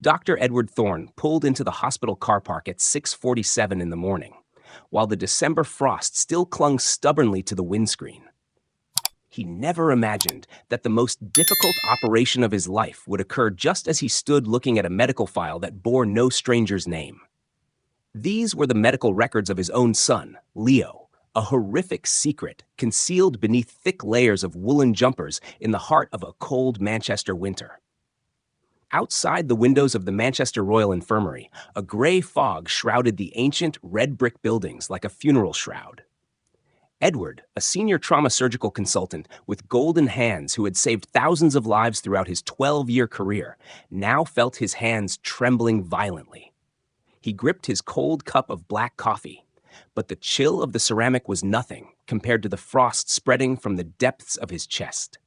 Dr. Edward Thorne pulled into the hospital car park at 6:47 in the morning, while the December frost still clung stubbornly to the windscreen. He never imagined that the most difficult operation of his life would occur just as he stood looking at a medical file that bore no stranger's name. These were the medical records of his own son, Leo, a horrific secret concealed beneath thick layers of woolen jumpers in the heart of a cold Manchester winter. Outside the windows of the Manchester Royal Infirmary, a gray fog shrouded the ancient red brick buildings like a funeral shroud. Edward, a senior trauma surgical consultant with golden hands who had saved thousands of lives throughout his 12-year career, now felt his hands trembling violently. He gripped his cold cup of black coffee, but the chill of the ceramic was nothing compared to the frost spreading from the depths of his chest.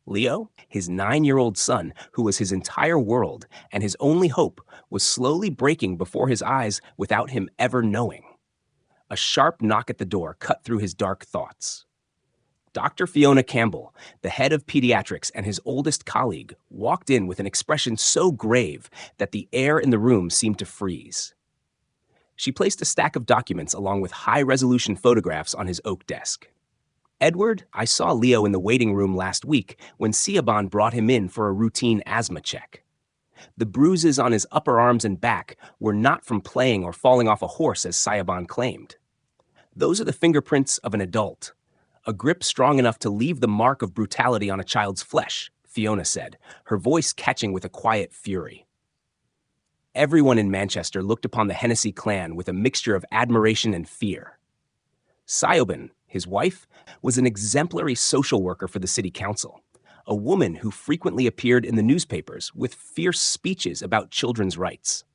Leo, his 9-year-old son, who was his entire world and his only hope, was slowly breaking before his eyes without him ever knowing. A sharp knock at the door cut through his dark thoughts. Dr. Fiona Campbell, the head of pediatrics and his oldest colleague, walked in with an expression so grave that the air in the room seemed to freeze. She placed a stack of documents along with high-resolution photographs on his oak desk. "Edward, I saw Leo in the waiting room last week when Siobhan brought him in for a routine asthma check. The bruises on his upper arms and back were not from playing or falling off a horse as Siobhan claimed. Those are the fingerprints of an adult, a grip strong enough to leave the mark of brutality on a child's flesh," Fiona said, her voice catching with a quiet fury. Everyone in Manchester looked upon the Hennessey clan with a mixture of admiration and fear. Siobhan, his wife, was an exemplary social worker for the city council, a woman who frequently appeared in the newspapers with fierce speeches about children's rights.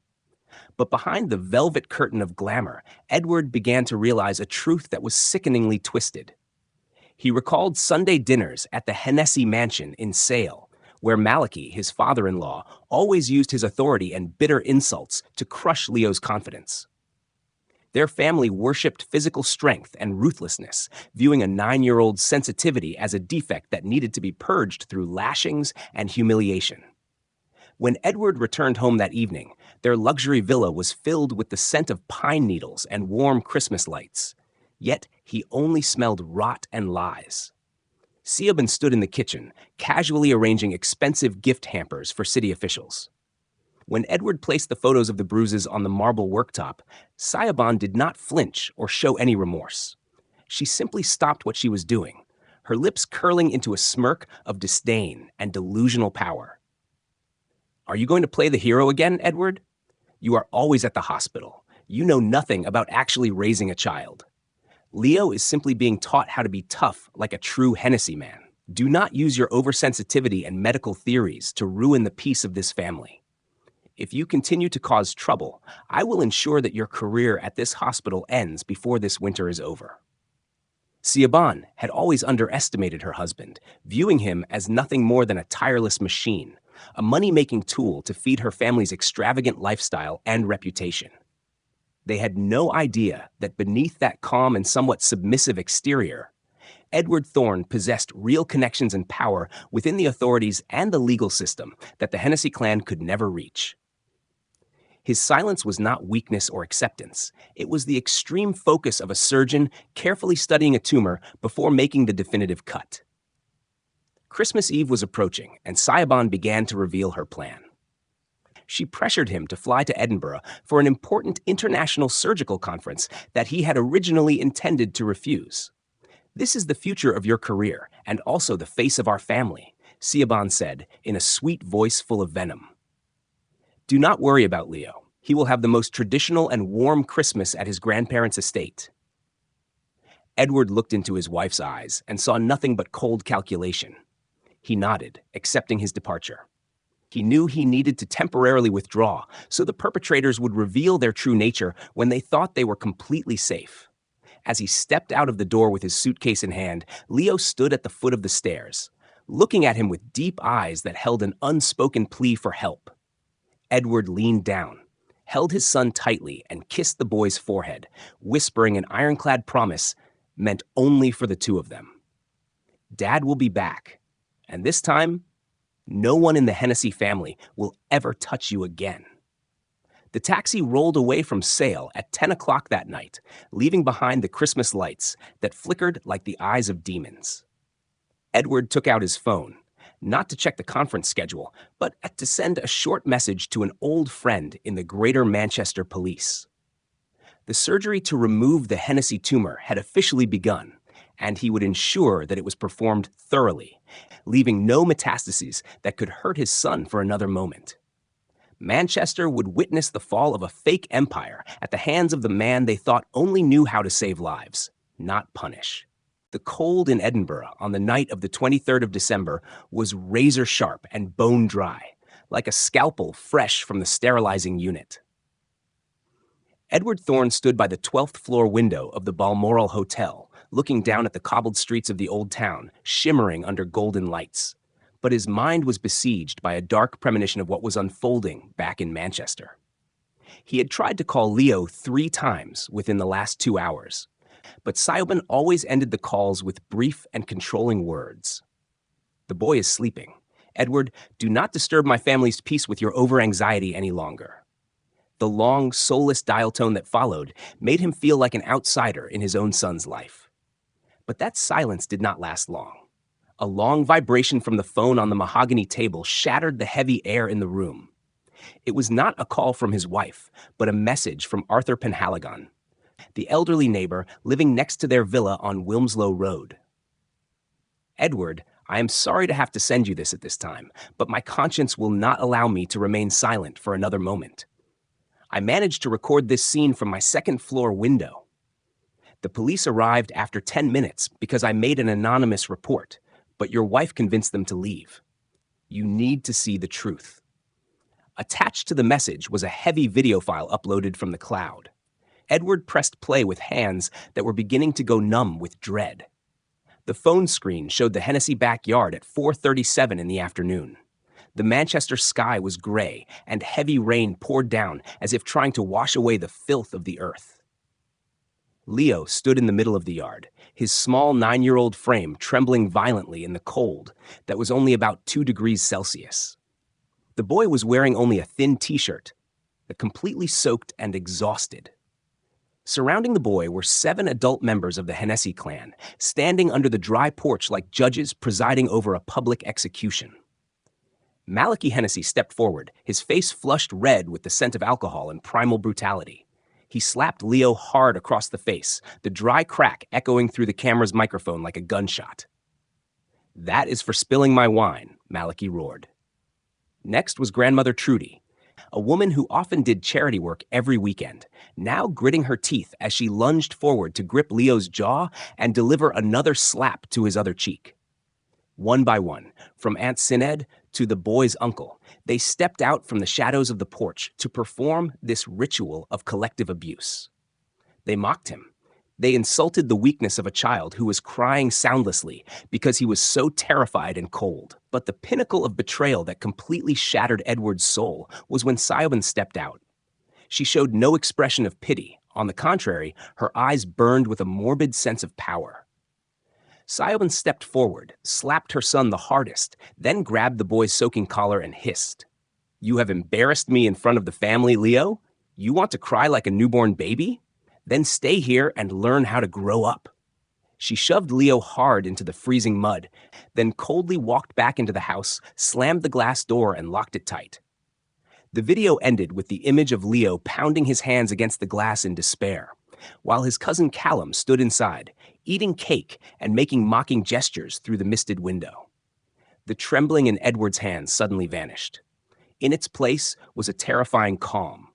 But behind the velvet curtain of glamour, Edward began to realize a truth that was sickeningly twisted. He recalled Sunday dinners at the Hennessey mansion in Sale, where Malachi, his father-in-law, always used his authority and bitter insults to crush Leo's confidence. Their family worshipped physical strength and ruthlessness, viewing a 9-year-old's sensitivity as a defect that needed to be purged through lashings and humiliation. When Edward returned home that evening, their luxury villa was filled with the scent of pine needles and warm Christmas lights. Yet he only smelled rot and lies. Siobhan stood in the kitchen, casually arranging expensive gift hampers for city officials. When Edward placed the photos of the bruises on the marble worktop, Siobhan did not flinch or show any remorse. She simply stopped what she was doing, her lips curling into a smirk of disdain and delusional power. "Are you going to play the hero again, Edward? You are always at the hospital. You know nothing about actually raising a child. Leo is simply being taught how to be tough like a true Hennessey man. Do not use your oversensitivity and medical theories to ruin the peace of this family. If you continue to cause trouble, I will ensure that your career at this hospital ends before this winter is over." Siobhan had always underestimated her husband, viewing him as nothing more than a tireless machine, a money-making tool to feed her family's extravagant lifestyle and reputation. They had no idea that beneath that calm and somewhat submissive exterior, Edward Thorne possessed real connections and power within the authorities and the legal system that the Hennessey clan could never reach. His silence was not weakness or acceptance. It was the extreme focus of a surgeon carefully studying a tumor before making the definitive cut. Christmas Eve was approaching, and Siobhan began to reveal her plan. She pressured him to fly to Edinburgh for an important international surgical conference that he had originally intended to refuse. "This is the future of your career, and also the face of our family," Siobhan said in a sweet voice full of venom. "Do not worry about Leo. He will have the most traditional and warm Christmas at his grandparents' estate." Edward looked into his wife's eyes and saw nothing but cold calculation. He nodded, accepting his departure. He knew he needed to temporarily withdraw so the perpetrators would reveal their true nature when they thought they were completely safe. As he stepped out of the door with his suitcase in hand, Leo stood at the foot of the stairs, looking at him with deep eyes that held an unspoken plea for help. Edward leaned down, held his son tightly, and kissed the boy's forehead, whispering an ironclad promise meant only for the two of them. "Dad will be back, and this time, No one in the Hennessey family will ever touch you again. The taxi rolled away from Sale at 10 o'clock that night, leaving behind the Christmas lights that flickered like the eyes of demons. Edward took out his phone, not to check the conference schedule, but to send a short message to an old friend in the Greater Manchester Police. The surgery to remove the Hennessey tumor had officially begun, and he would ensure that it was performed thoroughly, leaving no metastases that could hurt his son for another moment. Manchester would witness the fall of a fake empire at the hands of the man they thought only knew how to save lives, not punish. The cold in Edinburgh on the night of the 23rd of December was razor sharp and bone dry, like a scalpel fresh from the sterilizing unit. Edward Thorne stood by the 12th floor window of the Balmoral Hotel, looking down at the cobbled streets of the old town, shimmering under golden lights. But his mind was besieged by a dark premonition of what was unfolding back in Manchester. He had tried to call Leo 3 times within the last 2 hours, but Siobhan always ended the calls with brief and controlling words. "The boy is sleeping. Edward, do not disturb my family's peace with your over-anxiety any longer." The long, soulless dial tone that followed made him feel like an outsider in his own son's life. But that silence did not last long. A long vibration from the phone on the mahogany table shattered the heavy air in the room. It was not a call from his wife, but a message from Arthur Penhaligon, the elderly neighbor living next to their villa on Wilmslow Road. "Edward, I am sorry to have to send you this at this time, but my conscience will not allow me to remain silent for another moment. I managed to record this scene from my second-floor window. The police arrived after 10 minutes because I made an anonymous report, but your wife convinced them to leave. You need to see the truth." Attached to the message was a heavy video file uploaded from the cloud. Edward pressed play with hands that were beginning to go numb with dread. The phone screen showed the Hennessey backyard at 4:37 in the afternoon. The Manchester sky was gray, and heavy rain poured down as if trying to wash away the filth of the earth. Leo stood in the middle of the yard, his small 9-year-old frame trembling violently in the cold that was only about 2 degrees Celsius. The boy was wearing only a thin t-shirt, completely soaked and exhausted. Surrounding the boy were 7 adult members of the Hennessey clan, standing under the dry porch like judges presiding over a public execution. Malachi Hennessey stepped forward, his face flushed red with the scent of alcohol and primal brutality. He slapped Leo hard across the face, the dry crack echoing through the camera's microphone like a gunshot. "That is for spilling my wine," Malachi roared. Next was Grandmother Trudy, a woman who often did charity work every weekend, now gritting her teeth as she lunged forward to grip Leo's jaw and deliver another slap to his other cheek. One by one, from Aunt Sined to the boy's uncle, they stepped out from the shadows of the porch to perform this ritual of collective abuse. They mocked him. They insulted the weakness of a child who was crying soundlessly because he was so terrified and cold. But the pinnacle of betrayal that completely shattered Edward's soul was when Siobhan stepped out. She showed no expression of pity. On the contrary, her eyes burned with a morbid sense of power. Siobhan stepped forward, slapped her son the hardest, then grabbed the boy's soaking collar and hissed. "You have embarrassed me in front of the family, Leo? You want to cry like a newborn baby? Then stay here and learn how to grow up." She shoved Leo hard into the freezing mud, then coldly walked back into the house, slammed the glass door, and locked it tight. The video ended with the image of Leo pounding his hands against the glass in despair, while his cousin Callum stood inside, eating cake and making mocking gestures through the misted window. The trembling in Edward's hands suddenly vanished. In its place was a terrifying calm,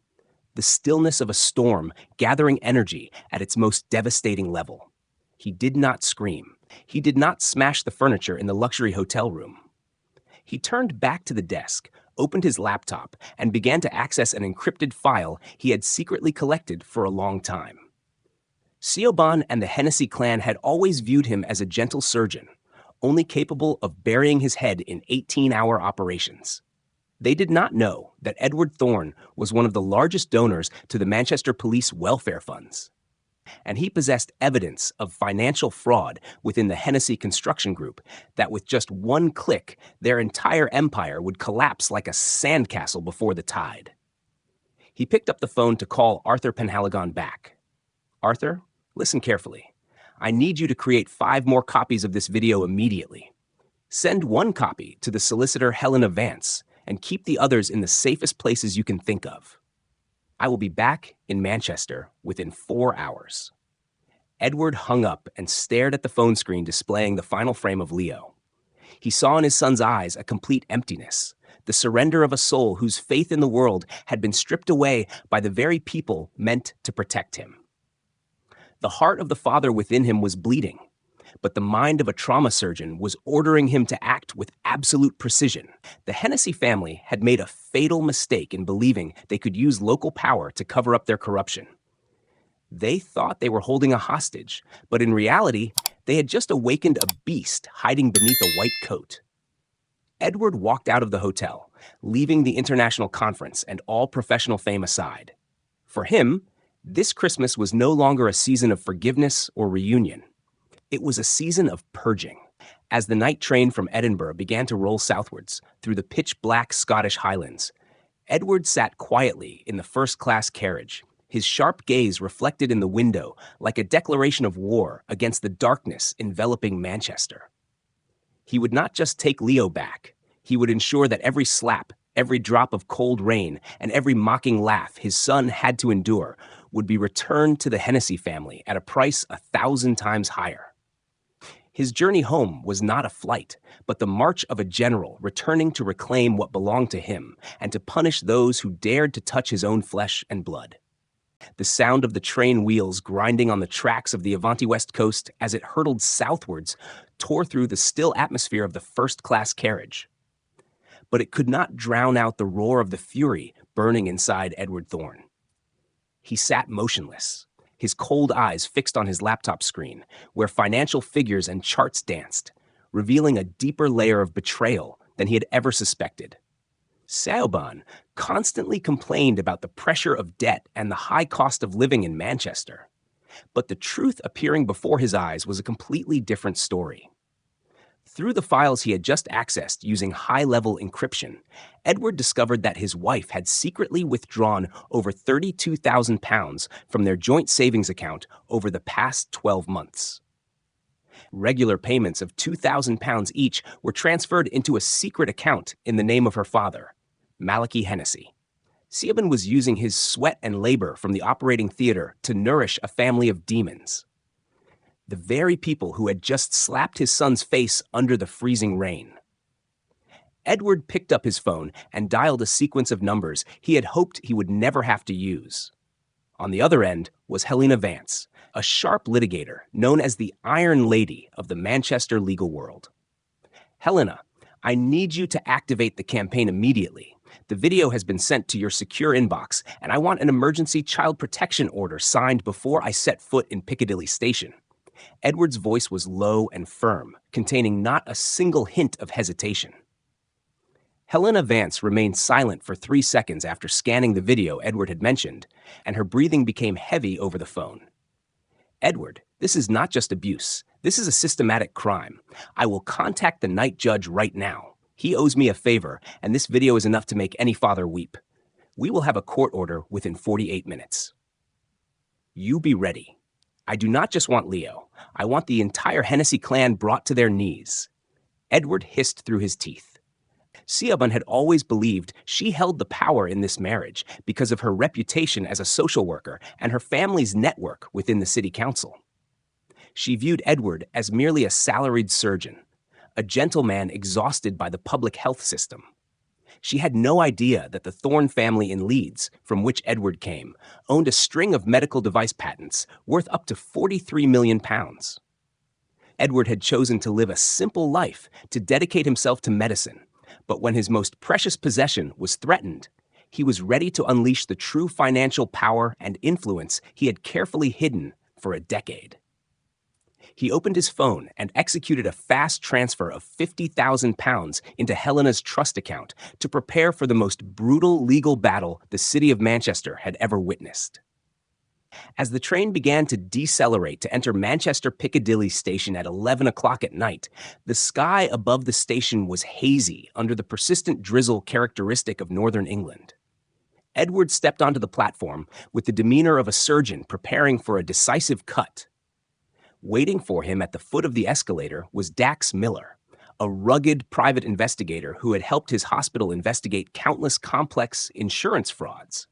the stillness of a storm gathering energy at its most devastating level. He did not scream. He did not smash the furniture in the luxury hotel room. He turned back to the desk, opened his laptop, and began to access an encrypted file he had secretly collected for a long time. Siobhan and the Hennessey clan had always viewed him as a gentle surgeon, only capable of burying his head in 18-hour operations. They did not know that Edward Thorne was one of the largest donors to the Manchester Police welfare funds. And he possessed evidence of financial fraud within the Hennessey construction group that with just one click, their entire empire would collapse like a sandcastle before the tide. He picked up the phone to call Arthur Penhaligon back. Arthur, listen carefully. I need you to create 5 more copies of this video immediately. Send 1 copy to the solicitor Helena Vance and keep the others in the safest places you can think of. I will be back in Manchester within 4 hours. Edward hung up and stared at the phone screen displaying the final frame of Leo. He saw in his son's eyes a complete emptiness, the surrender of a soul whose faith in the world had been stripped away by the very people meant to protect him. The heart of the father within him was bleeding, but the mind of a trauma surgeon was ordering him to act with absolute precision. The Hennessey family had made a fatal mistake in believing they could use local power to cover up their corruption. They thought they were holding a hostage, but in reality, they had just awakened a beast hiding beneath a white coat. Edward walked out of the hotel, leaving the international conference and all professional fame aside. For him, this Christmas was no longer a season of forgiveness or reunion. It was a season of purging. As the night train from Edinburgh began to roll southwards through the pitch-black Scottish Highlands, Edward sat quietly in the first-class carriage, his sharp gaze reflected in the window like a declaration of war against the darkness enveloping Manchester. He would not just take Leo back, he would ensure that every slap, every drop of cold rain, and every mocking laugh his son had to endure would be returned to the Hennessey family at a price 1,000 times higher. His journey home was not a flight, but the march of a general returning to reclaim what belonged to him and to punish those who dared to touch his own flesh and blood. The sound of the train wheels grinding on the tracks of the Avanti West Coast as it hurtled southwards tore through the still atmosphere of the first-class carriage. But it could not drown out the roar of the fury burning inside Edward Thorne. He sat motionless, his cold eyes fixed on his laptop screen, where financial figures and charts danced, revealing a deeper layer of betrayal than he had ever suspected. Siobhan constantly complained about the pressure of debt and the high cost of living in Manchester. But the truth appearing before his eyes was a completely different story. Through the files he had just accessed using high-level encryption, Edward discovered that his wife had secretly withdrawn over £32,000 from their joint savings account over the past 12 months. Regular payments of £2,000 each were transferred into a secret account in the name of her father, Malachi Hennessey. Siobhan was using his sweat and labor from the operating theater to nourish a family of demons. The very people who had just slapped his son's face under the freezing rain. Edward picked up his phone and dialed a sequence of numbers he had hoped he would never have to use. On the other end was Helena Vance, a sharp litigator known as the Iron Lady of the Manchester legal world. Helena, I need you to activate the campaign immediately. The video has been sent to your secure inbox, and I want an emergency child protection order signed before I set foot in Piccadilly Station. Edward's voice was low and firm, containing not a single hint of hesitation. Helena Vance remained silent for 3 seconds after scanning the video Edward had mentioned, and her breathing became heavy over the phone. Edward, this is not just abuse. This is a systematic crime. I will contact the night judge right now. He owes me a favor, and this video is enough to make any father weep. We will have a court order within 48 minutes. You be ready. I do not just want Leo. I want the entire Hennessey clan brought to their knees. Edward hissed through his teeth. Siobhan had always believed she held the power in this marriage because of her reputation as a social worker and her family's network within the city council. She viewed Edward as merely a salaried surgeon, a gentleman exhausted by the public health system. She had no idea that the Thorne family in Leeds, from which Edward came, owned a string of medical device patents worth up to £43 million. Edward had chosen to live a simple life to dedicate himself to medicine, but when his most precious possession was threatened, he was ready to unleash the true financial power and influence he had carefully hidden for a decade. He opened his phone and executed a fast transfer of £50,000 into Helena's trust account to prepare for the most brutal legal battle the city of Manchester had ever witnessed. As the train began to decelerate to enter Manchester Piccadilly station at 11 o'clock at night, the sky above the station was hazy under the persistent drizzle characteristic of northern England. Edward stepped onto the platform with the demeanor of a surgeon preparing for a decisive cut. Waiting for him at the foot of the escalator was Dax Miller, a rugged private investigator who had helped his hospital investigate countless complex insurance frauds.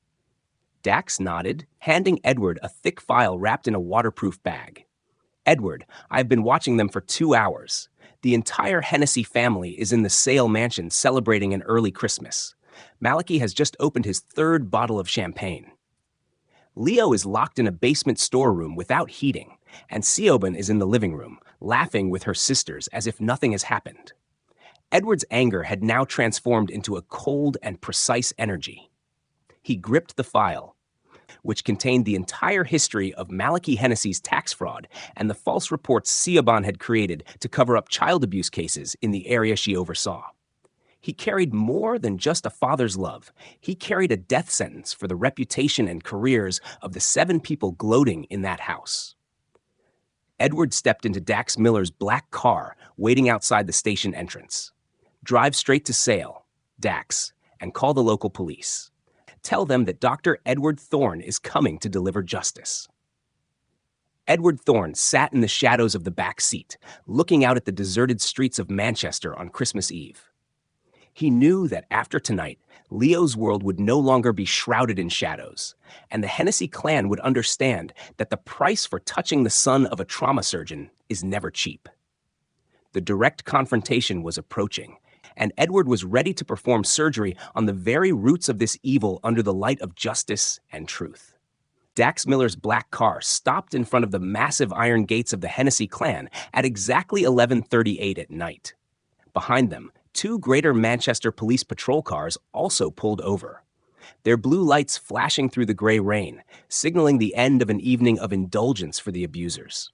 Dax nodded, handing Edward a thick file wrapped in a waterproof bag. "Edward, I've been watching them for 2 hours. The entire Hennessey family is in the Sale mansion celebrating an early Christmas. Malachi has just opened his 3rd bottle of champagne. Leo is locked in a basement storeroom without heating, and Siobhan is in the living room, laughing with her sisters as if nothing has happened." Edward's anger had now transformed into a cold and precise energy. He gripped the file, which contained the entire history of Malachi Hennessey's tax fraud and the false reports Siobhan had created to cover up child abuse cases in the area she oversaw. He carried more than just a father's love. He carried a death sentence for the reputation and careers of the 7 people gloating in that house. Edward stepped into Dax Miller's black car waiting outside the station entrance. "Drive straight to Sale, Dax, and call the local police. Tell them that Dr. Edward Thorne is coming to deliver justice." Edward Thorne sat in the shadows of the back seat, looking out at the deserted streets of Manchester on Christmas Eve. He knew that after tonight, Leo's world would no longer be shrouded in shadows, and the Hennessey clan would understand that the price for touching the son of a trauma surgeon is never cheap. The direct confrontation was approaching, and Edward was ready to perform surgery on the very roots of this evil under the light of justice and truth. Dax Miller's black car stopped in front of the massive iron gates of the Hennessey clan at exactly 11:38 at night. Behind them, 2 Greater Manchester Police patrol cars also pulled over, their blue lights flashing through the gray rain, signaling the end of an evening of indulgence for the abusers.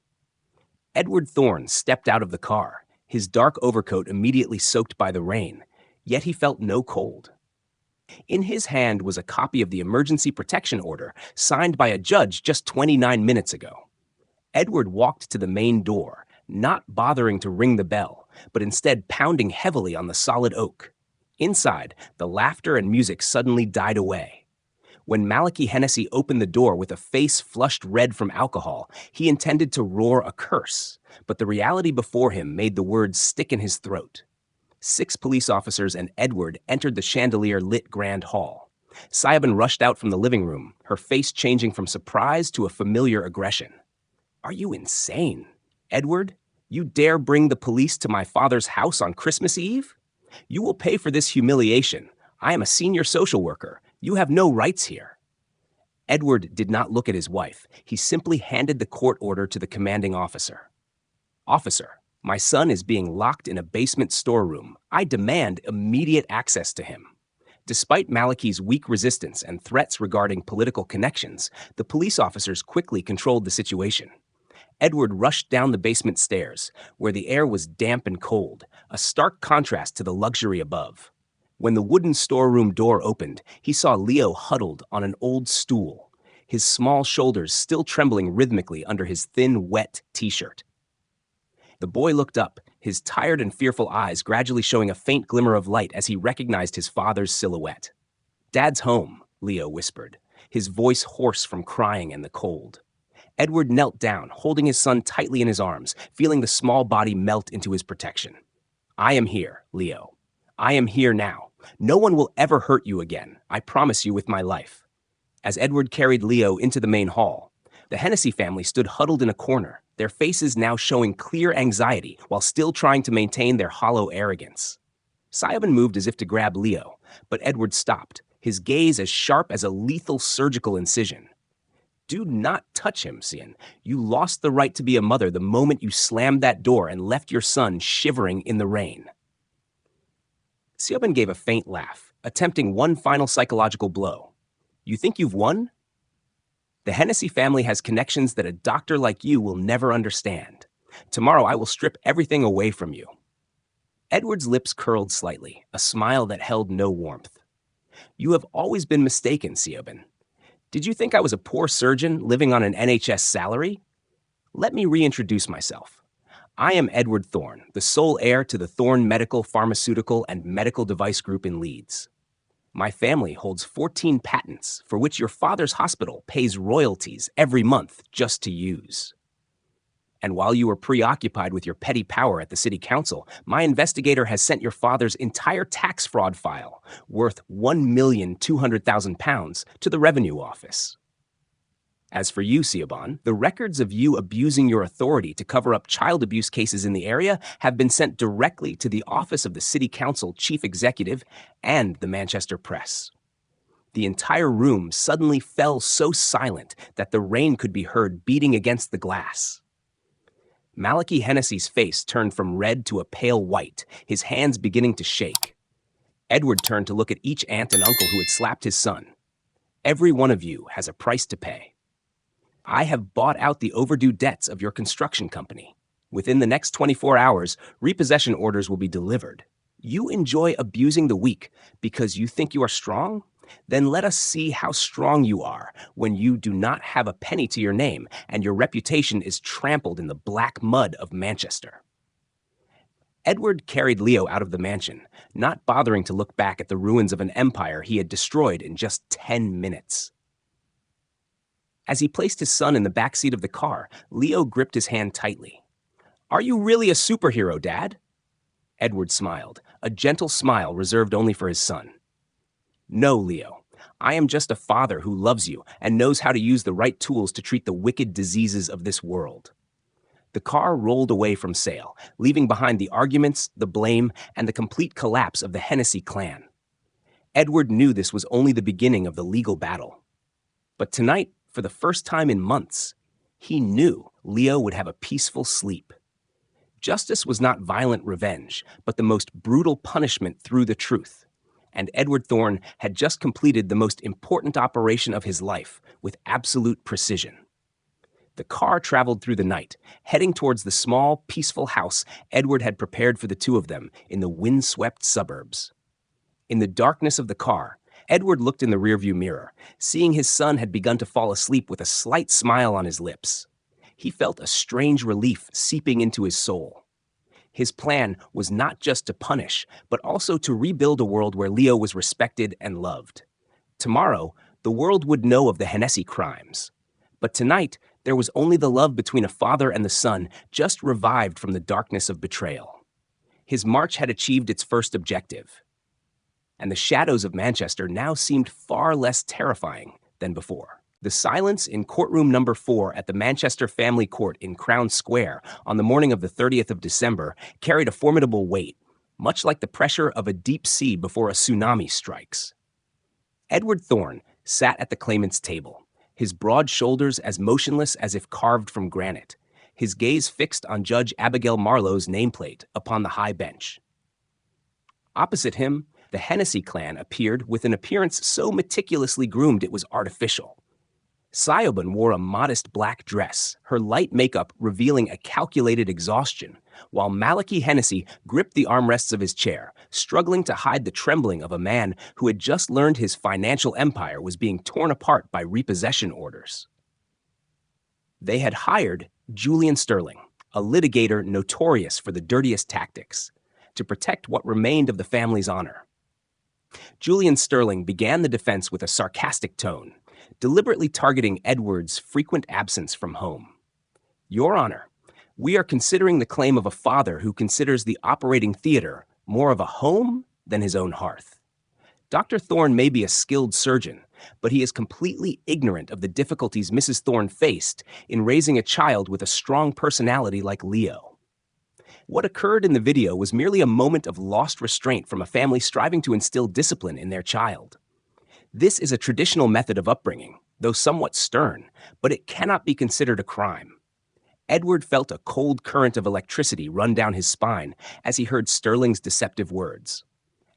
Edward Thorne stepped out of the car, his dark overcoat immediately soaked by the rain, yet he felt no cold. In his hand was a copy of the emergency protection order signed by a judge just 29 minutes ago. Edward walked to the main door, not bothering to ring the bell, but instead pounding heavily on the solid oak. Inside, the laughter and music suddenly died away. When Malachi Hennessey opened the door with a face flushed red from alcohol, he intended to roar a curse, but the reality before him made the words stick in his throat. 6 police officers and Edward entered the chandelier-lit grand hall. Siobhan rushed out from the living room, her face changing from surprise to a familiar aggression. "Are you insane? Edward, you dare bring the police to my father's house on Christmas Eve? You will pay for this humiliation. I am a senior social worker. You have no rights here." Edward did not look at his wife. He simply handed the court order to the commanding officer. "Officer, my son is being locked in a basement storeroom. I demand immediate access to him." Despite Malachi's weak resistance and threats regarding political connections, the police officers quickly controlled the situation. Edward rushed down the basement stairs, where the air was damp and cold, a stark contrast to the luxury above. When the wooden storeroom door opened, he saw Leo huddled on an old stool, his small shoulders still trembling rhythmically under his thin, wet t-shirt. The boy looked up, his tired and fearful eyes gradually showing a faint glimmer of light as he recognized his father's silhouette. "Dad's home," Leo whispered, his voice hoarse from crying and the cold. Edward knelt down, holding his son tightly in his arms, feeling the small body melt into his protection. "I am here, Leo. I am here now. No one will ever hurt you again, I promise you with my life." As Edward carried Leo into the main hall, the Hennessey family stood huddled in a corner, their faces now showing clear anxiety while still trying to maintain their hollow arrogance. Siobhan moved as if to grab Leo, but Edward stopped, his gaze as sharp as a lethal surgical incision. "Do not touch him, Sian. You lost the right to be a mother the moment you slammed that door and left your son shivering in the rain." Siobhan gave a faint laugh, attempting one final psychological blow. "You think you've won? The Hennessey family has connections that a doctor like you will never understand. Tomorrow I will strip everything away from you." Edward's lips curled slightly, a smile that held no warmth. "You have always been mistaken, Siobhan. Did you think I was a poor surgeon living on an NHS salary? Let me reintroduce myself. I am Edward Thorne, the sole heir to the Thorne Medical, Pharmaceutical, and Medical Device Group in Leeds. My family holds 14 patents for which your father's hospital pays royalties every month just to use. And while you were preoccupied with your petty power at the city council, my investigator has sent your father's entire tax fraud file, worth £1,200,000, to the Revenue Office. As for you, Siobhan, the records of you abusing your authority to cover up child abuse cases in the area have been sent directly to the office of the City Council Chief Executive and the Manchester Press. The entire room suddenly fell so silent that the rain could be heard beating against the glass. Malachi Hennessey's face turned from red to a pale white, his hands beginning to shake. Edward turned to look at each aunt and uncle who had slapped his son. Every one of you has a price to pay. I have bought out the overdue debts of your construction company. Within the next 24 hours, repossession orders will be delivered. You enjoy abusing the weak because you think you are strong? Then let us see how strong you are when you do not have a penny to your name and your reputation is trampled in the black mud of Manchester. Edward carried Leo out of the mansion, not bothering to look back at the ruins of an empire he had destroyed in just 10 minutes. As he placed his son in the back seat of the car, Leo gripped his hand tightly. "Are you really a superhero, Dad?" Edward smiled, a gentle smile reserved only for his son. "No, Leo. I am just a father who loves you and knows how to use the right tools to treat the wicked diseases of this world." The car rolled away from Sale, leaving behind the arguments, the blame, and the complete collapse of the Hennessey clan. Edward knew this was only the beginning of the legal battle. But tonight, for the first time in months, he knew Leo would have a peaceful sleep. Justice was not violent revenge, but the most brutal punishment through the truth. And Edward Thorne had just completed the most important operation of his life with absolute precision. The car traveled through the night, heading towards the small, peaceful house Edward had prepared for the two of them in the windswept suburbs. In the darkness of the car, Edward looked in the rearview mirror, seeing his son had begun to fall asleep with a slight smile on his lips. He felt a strange relief seeping into his soul. His plan was not just to punish, but also to rebuild a world where Leo was respected and loved. Tomorrow, the world would know of the Hennessey crimes. But tonight, there was only the love between a father and the son, just revived from the darkness of betrayal. His march had achieved its first objective. And the shadows of Manchester now seemed far less terrifying than before. The silence in courtroom number 4 at the Manchester Family Court in Crown Square on the morning of the 30th of December carried a formidable weight, much like the pressure of a deep sea before a tsunami strikes. Edward Thorne sat at the claimant's table, his broad shoulders as motionless as if carved from granite, his gaze fixed on Judge Abigail Marlowe's nameplate upon the high bench. Opposite him, the Hennessey clan appeared with an appearance so meticulously groomed it was artificial. Siobhan wore a modest black dress, her light makeup revealing a calculated exhaustion, while Malachi Hennessey gripped the armrests of his chair, struggling to hide the trembling of a man who had just learned his financial empire was being torn apart by repossession orders. They had hired Julian Sterling, a litigator notorious for the dirtiest tactics, to protect what remained of the family's honor. Julian Sterling began the defense with a sarcastic tone, deliberately targeting Edward's frequent absence from home. "Your Honor, we are considering the claim of a father who considers the operating theater more of a home than his own hearth. Dr. Thorne may be a skilled surgeon, but he is completely ignorant of the difficulties Mrs. Thorne faced in raising a child with a strong personality like Leo. What occurred in the video was merely a moment of lost restraint from a family striving to instill discipline in their child. This is a traditional method of upbringing, though somewhat stern, but it cannot be considered a crime." Edward felt a cold current of electricity run down his spine as he heard Sterling's deceptive words.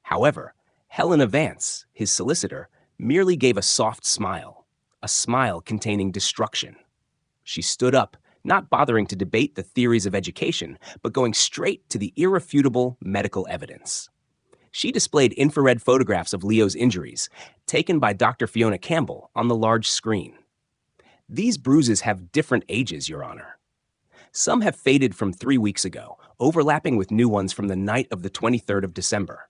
However, Helena Vance, his solicitor, merely gave a soft smile, a smile containing destruction. She stood up, not bothering to debate the theories of education, but going straight to the irrefutable medical evidence. She displayed infrared photographs of Leo's injuries, taken by Dr. Fiona Campbell, on the large screen. These bruises have different ages, Your Honor. Some have faded from 3 weeks ago, overlapping with new ones from the night of the 23rd of December.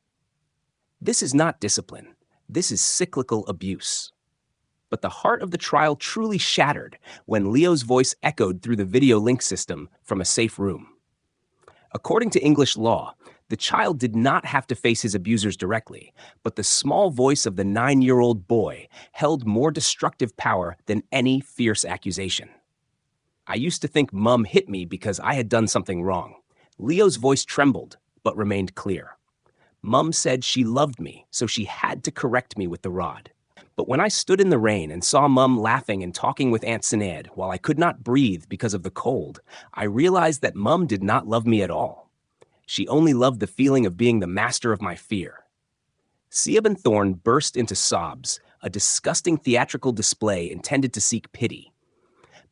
This is not discipline. This is cyclical abuse. But the heart of the trial truly shattered when Leo's voice echoed through the video link system from a safe room. According to English law, the child did not have to face his abusers directly, but the small voice of the 9-year-old boy held more destructive power than any fierce accusation. I used to think Mum hit me because I had done something wrong. Leo's voice trembled, but remained clear. Mum said she loved me, so she had to correct me with the rod. But when I stood in the rain and saw Mum laughing and talking with Aunt Sinead while I could not breathe because of the cold, I realized that Mum did not love me at all. She only loved the feeling of being the master of my fear. Siobhan Thorne burst into sobs, a disgusting theatrical display intended to seek pity.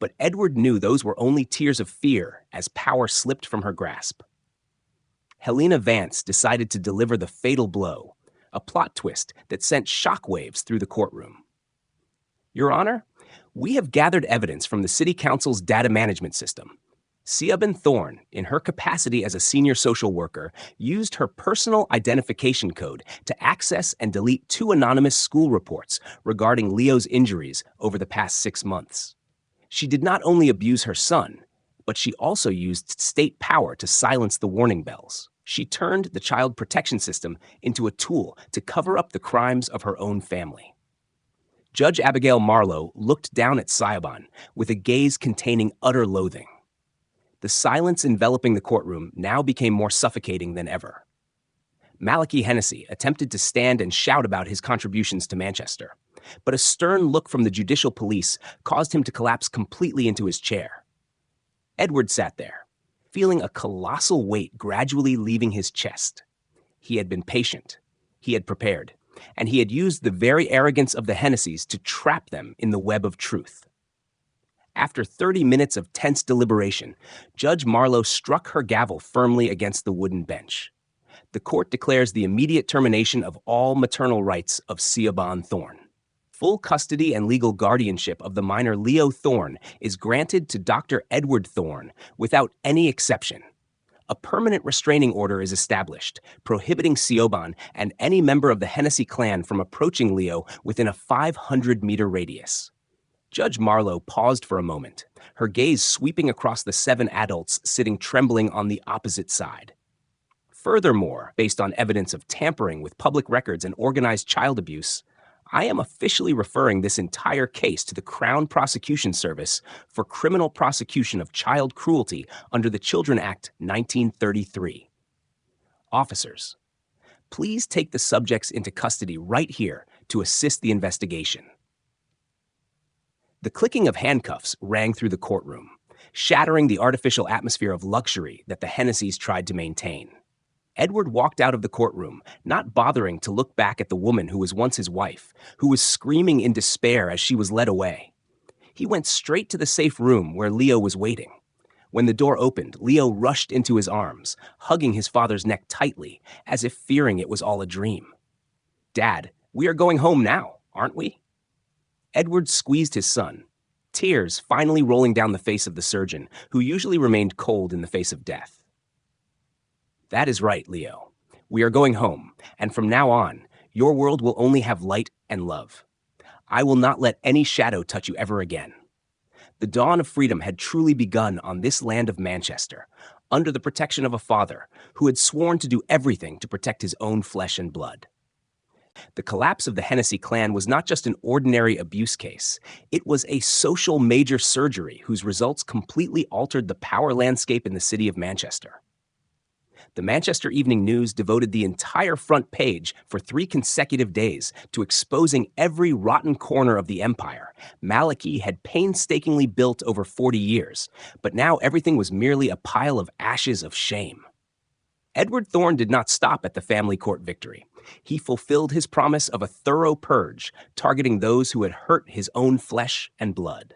But Edward knew those were only tears of fear as power slipped from her grasp. Helena Vance decided to deliver the fatal blow, a plot twist that sent shockwaves through the courtroom. Your Honor, we have gathered evidence from the City Council's data management system. Siobhan Thorne, in her capacity as a senior social worker, used her personal identification code to access and delete 2 anonymous school reports regarding Leo's injuries over the past 6 months. She did not only abuse her son, but she also used state power to silence the warning bells. She turned the child protection system into a tool to cover up the crimes of her own family. Judge Abigail Marlowe looked down at Siobhan with a gaze containing utter loathing. The silence enveloping the courtroom now became more suffocating than ever. Malachi Hennessey attempted to stand and shout about his contributions to Manchester, but a stern look from the judicial police caused him to collapse completely into his chair. Edward sat there, feeling a colossal weight gradually leaving his chest. He had been patient, he had prepared, and he had used the very arrogance of the Hennesseys to trap them in the web of truth. After 30 minutes of tense deliberation, Judge Marlowe struck her gavel firmly against the wooden bench. The court declares the immediate termination of all maternal rights of Siobhan Thorne. Full custody and legal guardianship of the minor Leo Thorne is granted to Dr. Edward Thorne without any exception. A permanent restraining order is established, prohibiting Siobhan and any member of the Hennessey clan from approaching Leo within a 500-meter radius. Judge Marlowe paused for a moment, her gaze sweeping across the 7 adults sitting trembling on the opposite side. Furthermore, based on evidence of tampering with public records and organized child abuse, I am officially referring this entire case to the Crown Prosecution Service for criminal prosecution of child cruelty under the Children Act 1933. Officers, please take the subjects into custody right here to assist the investigation. The clicking of handcuffs rang through the courtroom, shattering the artificial atmosphere of luxury that the Hennesseys tried to maintain. Edward walked out of the courtroom, not bothering to look back at the woman who was once his wife, who was screaming in despair as she was led away. He went straight to the safe room where Leo was waiting. When the door opened, Leo rushed into his arms, hugging his father's neck tightly, as if fearing it was all a dream. "Dad, we are going home now, aren't we?" Edward squeezed his son, tears finally rolling down the face of the surgeon, who usually remained cold in the face of death. "That is right, Leo. We are going home, and from now on, your world will only have light and love. I will not let any shadow touch you ever again." The dawn of freedom had truly begun on this land of Manchester, under the protection of a father who had sworn to do everything to protect his own flesh and blood. The collapse of the Hennessey clan was not just an ordinary abuse case. It was a social major surgery whose results completely altered the power landscape in the city of Manchester. The Manchester Evening News devoted the entire front page for 3 consecutive days to exposing every rotten corner of the empire Malachi had painstakingly built over 40 years, but now everything was merely a pile of ashes of shame. Edward Thorne did not stop at the family court victory. He fulfilled his promise of a thorough purge, targeting those who had hurt his own flesh and blood.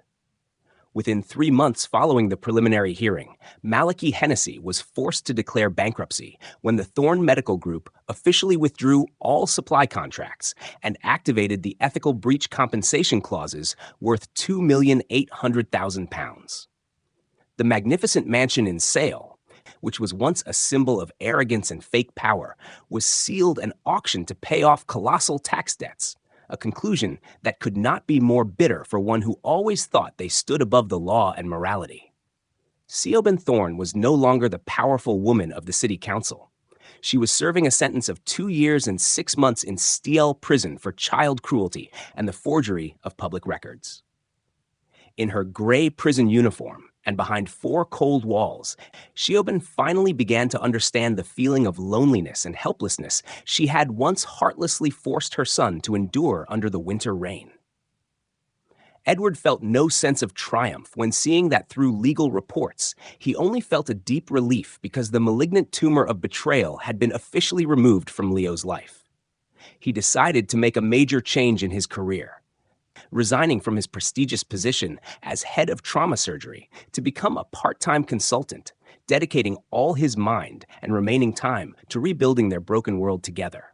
Within 3 months following the preliminary hearing, Malachi Hennessey was forced to declare bankruptcy when the Thorne Medical Group officially withdrew all supply contracts and activated the ethical breach compensation clauses worth £2,800,000. The magnificent mansion in Sale, which was once a symbol of arrogance and fake power, was sealed and auctioned to pay off colossal tax debts, a conclusion that could not be more bitter for one who always thought they stood above the law and morality. Siobhan Thorne was no longer the powerful woman of the city council. She was serving a sentence of 2 years and 6 months in Stiel prison for child cruelty and the forgery of public records. In her gray prison uniform and behind 4 cold walls, Siobhan finally began to understand the feeling of loneliness and helplessness she had once heartlessly forced her son to endure under the winter rain. Edward felt no sense of triumph when seeing that through legal reports, he only felt a deep relief because the malignant tumor of betrayal had been officially removed from Leo's life. He decided to make a major change in his career, resigning from his prestigious position as head of trauma surgery to become a part-time consultant, dedicating all his mind and remaining time to rebuilding their broken world together.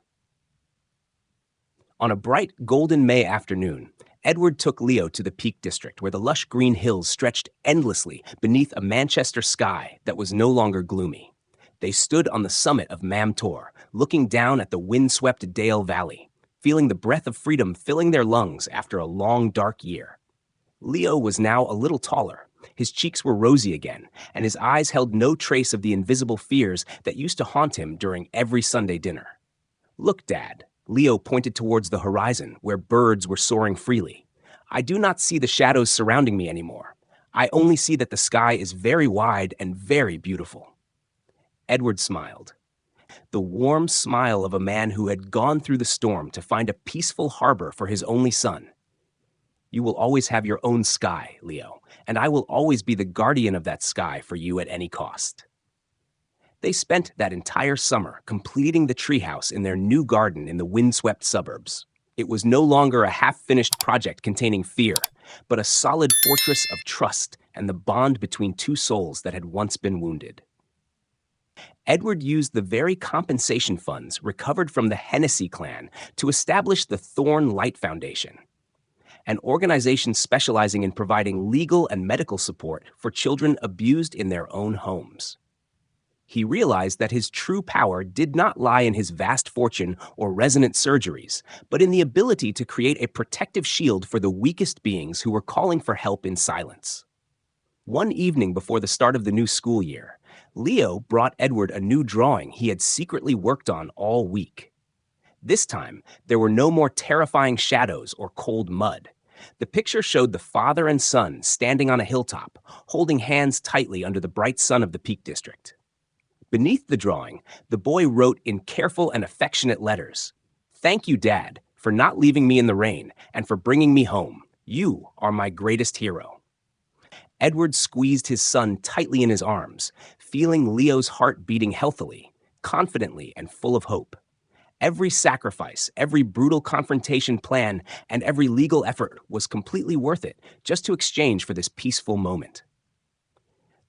On a bright golden May afternoon, Edward took Leo to the Peak District where the lush green hills stretched endlessly beneath a Manchester sky that was no longer gloomy. They stood on the summit of Mam Tor, looking down at the windswept Dale Valley, feeling the breath of freedom filling their lungs after a long, dark year. Leo was now a little taller. His cheeks were rosy again, and his eyes held no trace of the invisible fears that used to haunt him during every Sunday dinner. "Look, Dad." Leo pointed towards the horizon where birds were soaring freely. "I do not see the shadows surrounding me anymore. I only see that the sky is very wide and very beautiful." Edward smiled. The warm smile of a man who had gone through the storm to find a peaceful harbor for his only son. "You will always have your own sky, Leo, and I will always be the guardian of that sky for you at any cost." They spent that entire summer completing the treehouse in their new garden in the windswept suburbs. It was no longer a half-finished project containing fear, but a solid fortress of trust and the bond between 2 souls that had once been wounded. Edward used the very compensation funds recovered from the Hennessey clan to establish the Thorne Light Foundation, an organization specializing in providing legal and medical support for children abused in their own homes. He realized that his true power did not lie in his vast fortune or resonant surgeries, but in the ability to create a protective shield for the weakest beings who were calling for help in silence. One evening before the start of the new school year, Leo brought Edward a new drawing he had secretly worked on all week. This time, there were no more terrifying shadows or cold mud. The picture showed the father and son standing on a hilltop, holding hands tightly under the bright sun of the Peak District. Beneath the drawing, the boy wrote in careful and affectionate letters, "Thank you, Dad, for not leaving me in the rain and for bringing me home. You are my greatest hero." Edward squeezed his son tightly in his arms, feeling Leo's heart beating healthily, confidently, and full of hope. Every sacrifice, every brutal confrontation plan, and every legal effort was completely worth it just to exchange for this peaceful moment.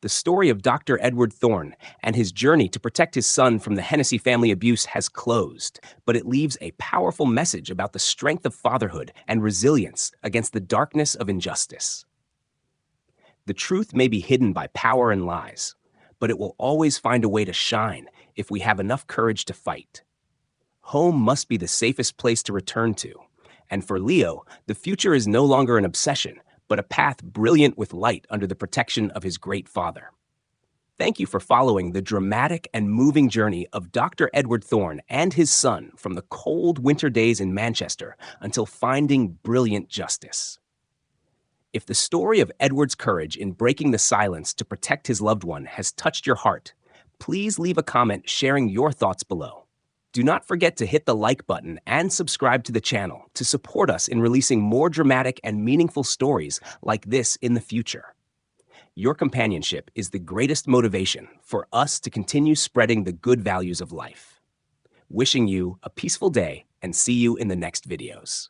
The story of Dr. Edward Thorne and his journey to protect his son from the Hennessey family abuse has closed, but it leaves a powerful message about the strength of fatherhood and resilience against the darkness of injustice. The truth may be hidden by power and lies, but it will always find a way to shine if we have enough courage to fight. Home must be the safest place to return to, and for Leo, the future is no longer an obsession, but a path brilliant with light under the protection of his great father. Thank you for following the dramatic and moving journey of Dr. Edward Thorne and his son from the cold winter days in Manchester until finding brilliant justice. If the story of Edward's courage in breaking the silence to protect his loved one has touched your heart, please leave a comment sharing your thoughts below. Do not forget to hit the like button and subscribe to the channel to support us in releasing more dramatic and meaningful stories like this in the future. Your companionship is the greatest motivation for us to continue spreading the good values of life. Wishing you a peaceful day and see you in the next videos.